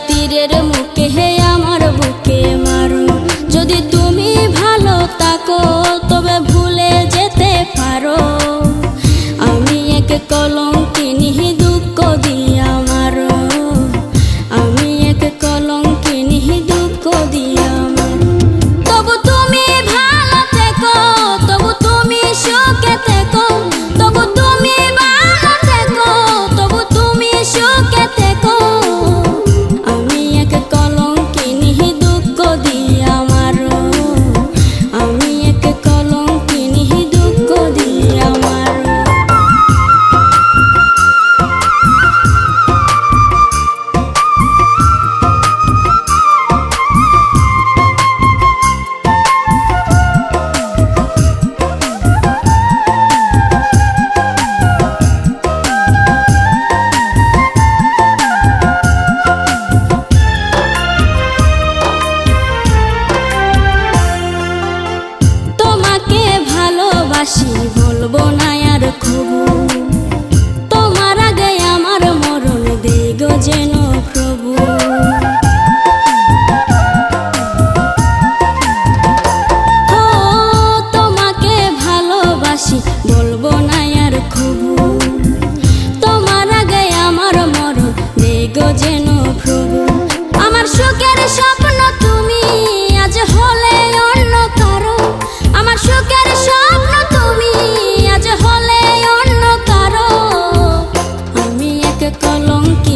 তীরের মুখে হে আমার বুকে মারো। যদি তুমি ভালো থাকো তবে ভুলে যেতে পারো। আমি এক কলঙ্কিনী দুঃখ দিয়া মারো। আমি এক কলঙ্কিনী দুঃখ দিয়া মারো। তবু তুমি ভালো থেকো, তবু তুমি সুখে থেকো, তবু তুমি ভালো থেকো, তবু তুমি সুখে থেকো। আমি এক কলঙ্কিনী দুঃখ দিয়া মারো। আমি এক কলঙ্কিনী দুঃখ দিয়া মারো। তোমাকে ভালোবাসি বলবো না আর কবু। তোমার আগে আমার মরণ দেগো যেন প্রভু। ও তোমাকে ভালোবাসি বলবো না আর কবু। তোমার আগে আমার মরণ দেগো যেন প্রভু। আমার সুখের স্বপ্ন তুমি আজ হলে অন্য কারো। আমার সুখের স্বপ্ন তুমি আজ হলে অন্য কারো। আমি এক কলঙ্কিনী